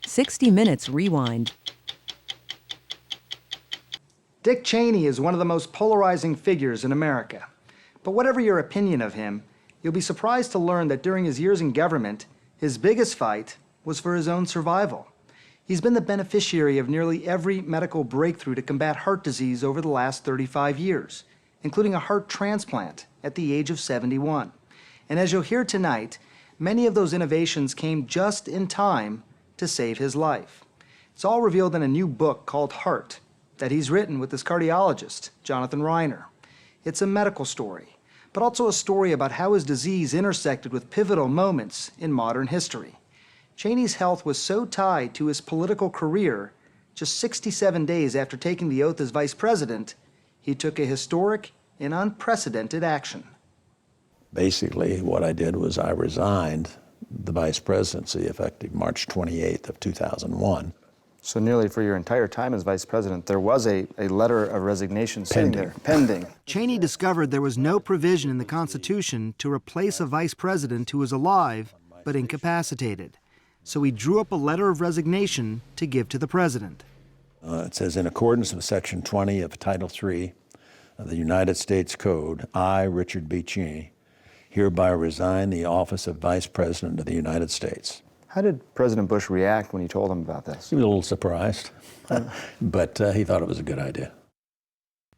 60 Minutes Rewind. Dick Cheney is one of the most polarizing figures in America. But whatever your opinion of him, you'll be surprised to learn that during his years in government, his biggest fight was for his own survival. He's been the beneficiary of nearly every medical breakthrough to combat heart disease over the last 35 years, including a heart transplant at the age of 71. And as you'll hear tonight, many of those innovations came just in time to save his life. It's all revealed in a new book called Heart that he's written with his cardiologist, Jonathan Reiner. It's a medical story, but also a story about how his disease intersected with pivotal moments in modern history. Cheney's health was so tied to his political career, just 67 days after taking the oath as vice president, he took a historic and unprecedented action. Basically, what I did was I resigned the vice presidency effective March 28th of 2001. So nearly for your entire time as vice president, there was a letter of resignation sitting there, pending. Cheney discovered there was no provision in the Constitution to replace a vice president who was alive but incapacitated. So he drew up a letter of resignation to give to the president. It says, in accordance with Section 20 of Title III of the United States Code, I, Richard B. Cheney, hereby resign the office of Vice President of the United States. How did President Bush react when you told him about this? He was a little surprised, but he thought it was a good idea.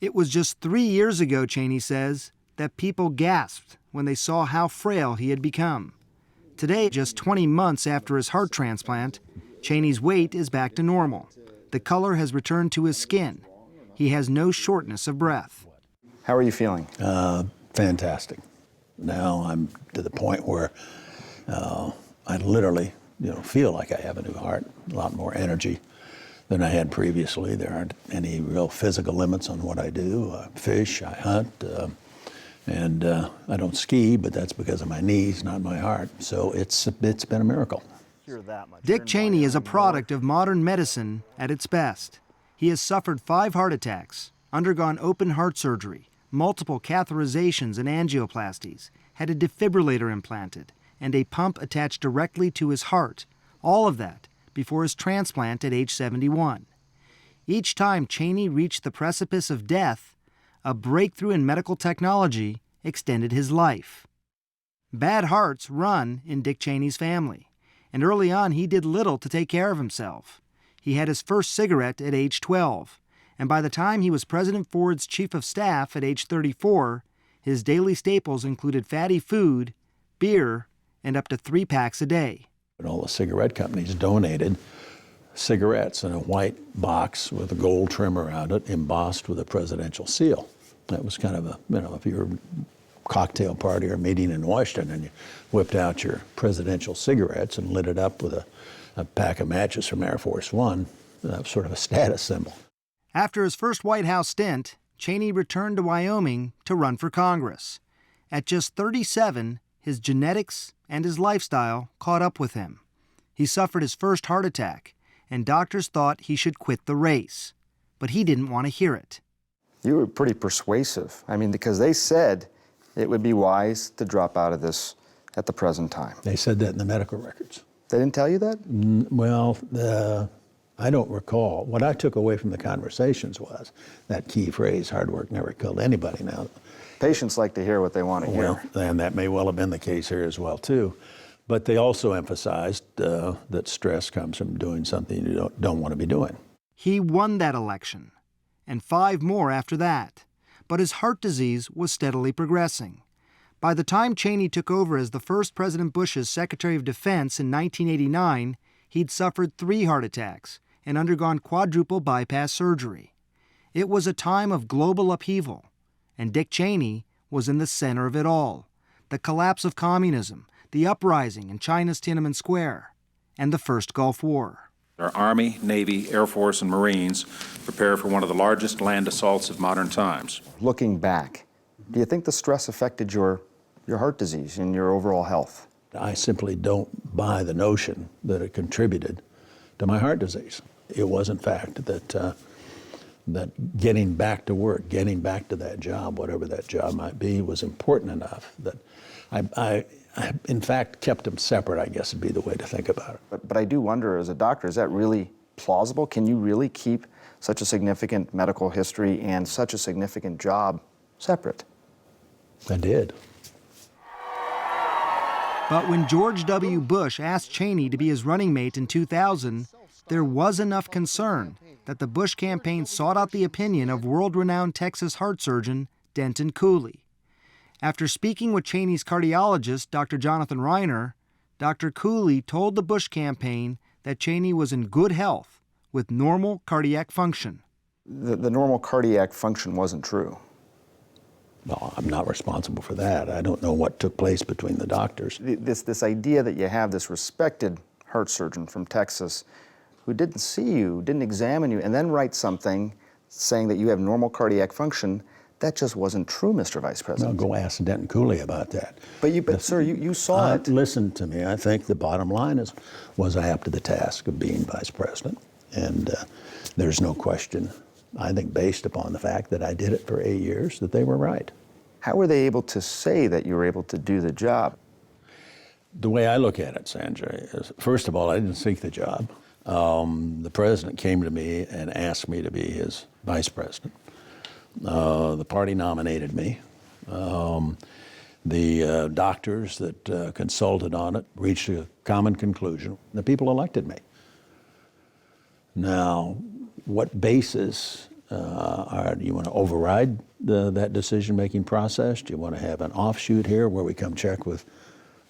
It was just 3 years ago, Cheney says, that people gasped when they saw how frail he had become. Today, just 20 months after his heart transplant, Cheney's weight is back to normal. The color has returned to his skin. He has no shortness of breath. How are you feeling? Fantastic. Now I'm to the point where I literally, feel like I have a new heart, a lot more energy than I had previously. There aren't any real physical limits on what I do. I fish, I hunt, and I don't ski, but that's because of my knees, not my heart. So it's been a miracle. Dick Cheney is a product of modern medicine at its best. He has suffered 5 heart attacks, undergone open heart surgery, multiple catheterizations and angioplasties, had a defibrillator implanted, and a pump attached directly to his heart, all of that before his transplant at age 71. Each time Cheney reached the precipice of death, a breakthrough in medical technology extended his life. Bad hearts run in Dick Cheney's family, and early on he did little to take care of himself. He had his first cigarette at age 12, and by the time he was President Ford's chief of staff at age 34, his daily staples included fatty food, beer, and up to 3 packs a day. And all the cigarette companies donated cigarettes in a white box with a gold trim around it, embossed with a presidential seal. That was kind of a, if you were a cocktail party or meeting in Washington and you whipped out your presidential cigarettes and lit it up with a pack of matches from Air Force One, sort of a status symbol. After his first White House stint, Cheney returned to Wyoming to run for Congress. At just 37, his genetics and his lifestyle caught up with him. He suffered his first heart attack, and doctors thought he should quit the race. But he didn't want to hear it. You were pretty persuasive. Because they said it would be wise to drop out of this at the present time. They said that in the medical records. They didn't tell you that? Well, I don't recall. What I took away from the conversations was that key phrase, hard work never killed anybody. Now, patients like to hear what they want to hear. Well, and that may well have been the case here as well, too. But they also emphasized that stress comes from doing something you don't want to be doing. He won that election, and 5 more after that. But his heart disease was steadily progressing. By the time Cheney took over as the first President Bush's Secretary of Defense in 1989, he'd suffered 3 heart attacks and undergone quadruple bypass surgery. It was a time of global upheaval, and Dick Cheney was in the center of it all. The collapse of communism, the uprising in China's Tiananmen Square, and the First Gulf War. Our Army, Navy, Air Force, and Marines prepare for one of the largest land assaults of modern times. Looking back, do you think the stress affected your heart disease and your overall health? I simply don't buy the notion that it contributed to my heart disease. It was, in fact, that getting back to work, getting back to that job, whatever that job might be, was important enough that in fact, kept them separate, I guess would be the way to think about it. But I do wonder, as a doctor, is that really plausible? Can you really keep such a significant medical history and such a significant job separate? I did. But when George W. Bush asked Cheney to be his running mate in 2000, there was enough concern that the Bush campaign sought out the opinion of world-renowned Texas heart surgeon Denton Cooley. After speaking with Cheney's cardiologist, Dr. Jonathan Reiner, Dr. Cooley told the Bush campaign that Cheney was in good health with normal cardiac function. The normal cardiac function wasn't true. Well, I'm not responsible for that. I don't know what took place between the doctors. This idea that you have this respected heart surgeon from Texas who didn't see you, didn't examine you, and then write something saying that you have normal cardiac function, that just wasn't true, Mr. Vice President. I'll go ask Denton Cooley about that. But sir, you saw it. Listen to me. I think the bottom line was I up to the task of being Vice President, and there's no question, I think based upon the fact that I did it for 8 years, that they were right. How were they able to say that you were able to do the job? The way I look at it, Sanjay, is first of all, I didn't seek the job. The president came to me and asked me to be his vice president. The party nominated me. The doctors that consulted on it reached a common conclusion. The people elected me. Now, what basis do you want to override that decision-making process? Do you want to have an offshoot here where we come check with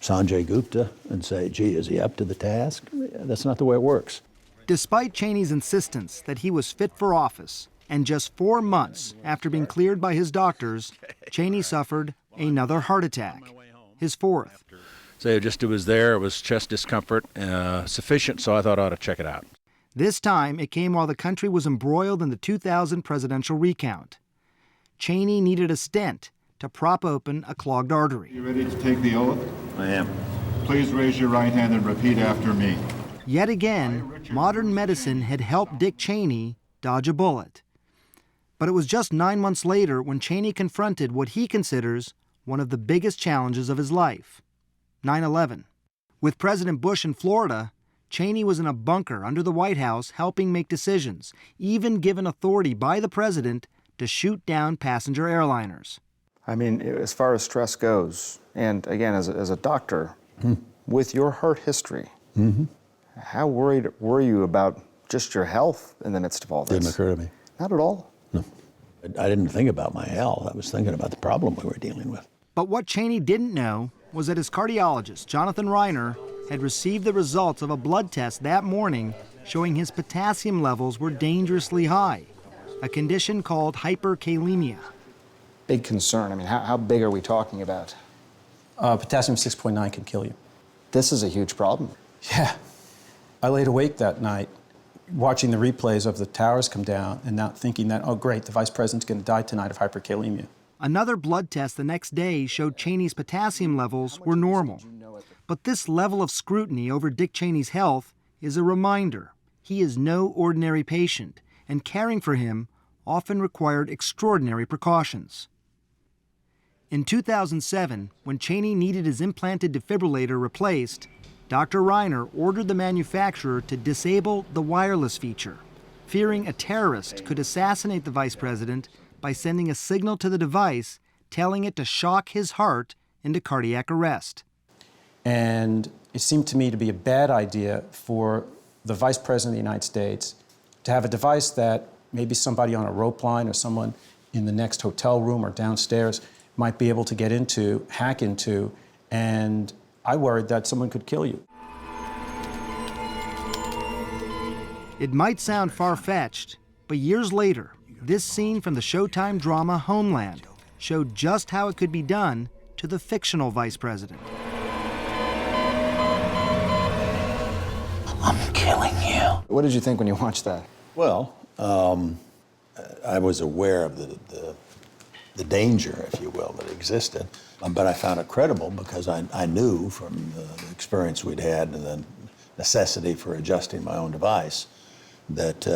Sanjay Gupta and say, gee, is he up to the task? That's not the way it works. Despite Cheney's insistence that he was fit for office, and just 4 months after being cleared by his doctors, Cheney suffered another heart attack, his fourth. So it was there, it was chest discomfort, sufficient, so I thought I ought to check it out. This time, it came while the country was embroiled in the 2000 presidential recount. Cheney needed a stent to prop open a clogged artery. You ready to take the oath? I am. Please raise your right hand and repeat after me. Yet again, modern medicine had helped Dick Cheney dodge a bullet. But it was just 9 months later when Cheney confronted what he considers one of the biggest challenges of his life, 9/11. With President Bush in Florida, Cheney was in a bunker under the White House helping make decisions, even given authority by the president to shoot down passenger airliners. I mean, as far as stress goes, and again, as a doctor, with your heart history, how worried were you about just your health in the midst of all this? Didn't occur to me. Not at all? No. I didn't think about my health. I was thinking about the problem we were dealing with. But what Cheney didn't know was that his cardiologist, Jonathan Reiner, had received the results of a blood test that morning showing his potassium levels were dangerously high, a condition called hyperkalemia. Big concern. I mean, how big are we talking about? Potassium 6.9 can kill you. This is a huge problem. Yeah. I laid awake that night watching the replays of the towers come down and not thinking that, oh great, the vice president's going to die tonight of hyperkalemia. Another blood test the next day showed Cheney's potassium levels were normal. But this level of scrutiny over Dick Cheney's health is a reminder he is no ordinary patient, and caring for him often required extraordinary precautions. In 2007, when Cheney needed his implanted defibrillator replaced, Dr. Reiner ordered the manufacturer to disable the wireless feature, fearing a terrorist could assassinate the vice president by sending a signal to the device telling it to shock his heart into cardiac arrest. And it seemed to me to be a bad idea for the vice president of the United States to have a device that maybe somebody on a rope line or someone in the next hotel room or downstairs might be able to get into, hack into, and I worried that someone could kill you. It might sound far-fetched, but years later, this scene from the Showtime drama Homeland showed just how it could be done to the fictional vice president. I'm killing you. What did you think when you watched that? Well, I was aware of the danger, if you will, that existed. But I found it credible because I knew from the experience we'd had and the necessity for adjusting my own device that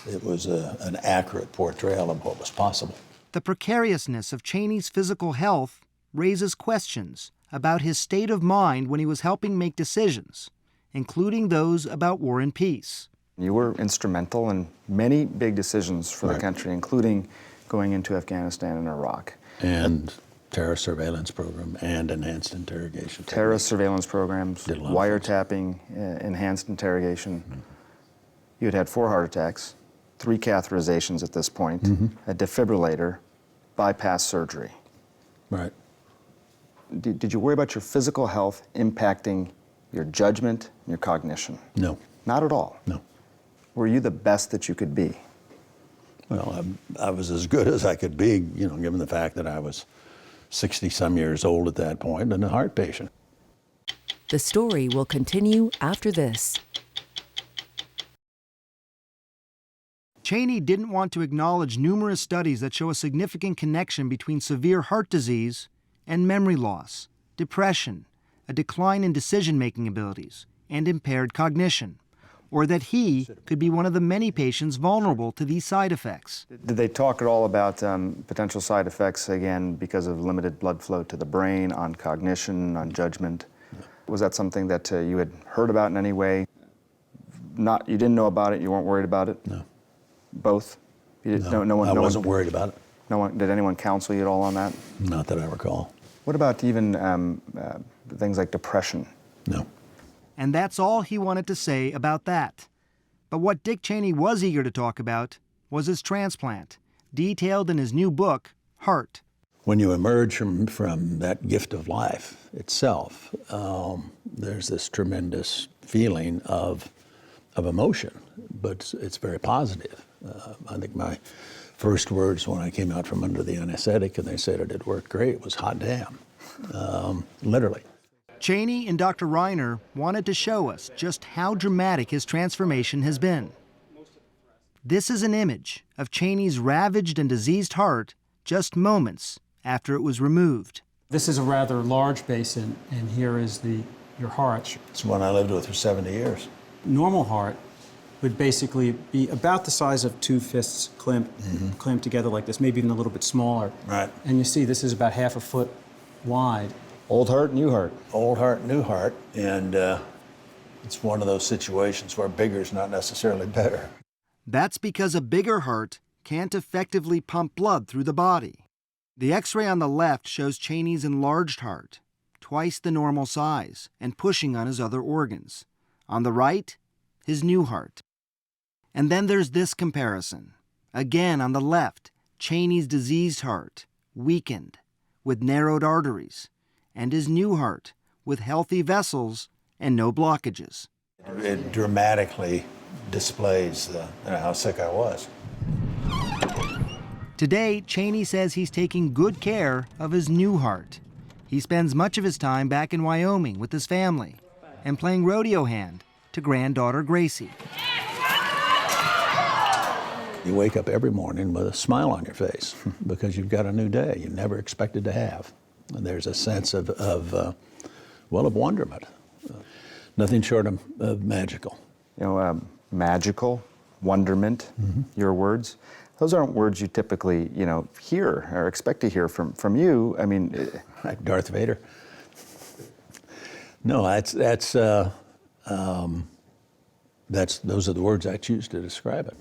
it was an accurate portrayal of what was possible. The precariousness of Cheney's physical health raises questions about his state of mind when he was helping make decisions, including those about war and peace. You were instrumental in many big decisions for the country, including going into Afghanistan and Iraq. And terrorist surveillance program and enhanced interrogation. Terrorist surveillance programs, Did a lot of wiretapping, enhanced interrogation. You had 4 heart attacks, 3 catheterizations at this point, a defibrillator, bypass surgery. Right. Did you worry about your physical health impacting your judgment and your cognition? No. Not at all. No. Were you the best that you could be? Well, I was as good as I could be, you know, given the fact that I was 60-some years old at that point and a heart patient. The story will continue after this. Cheney didn't want to acknowledge numerous studies that show a significant connection between severe heart disease and memory loss, depression, a decline in decision-making abilities, and impaired cognition, or that he could be one of the many patients vulnerable to these side effects. Did they talk at all about potential side effects, again, because of limited blood flow to the brain, on cognition, on judgment? Was that something that you had heard about in any way? You didn't know about it, you weren't worried about it? No. Both? You didn't, no one, I wasn't worried about it. No one, did anyone counsel you at all on that? Not that I recall. What about even things like depression? No. And that's all he wanted to say about that. But what Dick Cheney was eager to talk about was his transplant, detailed in his new book, Heart. When you emerge from that gift of life itself, there's this tremendous feeling of emotion, but it's very positive. I think my first words when I came out from under the anesthetic and they said it had worked great was hot damn, literally. Cheney and Dr. Reiner wanted to show us just how dramatic his transformation has been. This is an image of Cheney's ravaged and diseased heart just moments after it was removed. This is a rather large basin, and here is your heart. It's one I lived with for 70 years. Normal heart would basically be about the size of 2 fists clamped together like this, maybe even a little bit smaller. Right. And you see this is about half a foot wide. Old heart, new heart. Old heart, new heart, and it's one of those situations where bigger is not necessarily better. That's because a bigger heart can't effectively pump blood through the body. The X-ray on the left shows Cheney's enlarged heart, twice the normal size, and pushing on his other organs. On the right, his new heart. And then there's this comparison. Again, on the left, Cheney's diseased heart, weakened, with narrowed arteries, and his new heart, with healthy vessels and no blockages. It dramatically displays how sick I was. Today, Cheney says he's taking good care of his new heart. He spends much of his time back in Wyoming with his family and playing rodeo hand to granddaughter Gracie. You wake up every morning with a smile on your face because you've got a new day you never expected to have. And there's a sense of wonderment. Nothing short of magical. You know, magical, wonderment, your words. Those aren't words you typically, hear or expect to hear from you. I mean, Like Darth Vader. No, those are the words I choose to describe it.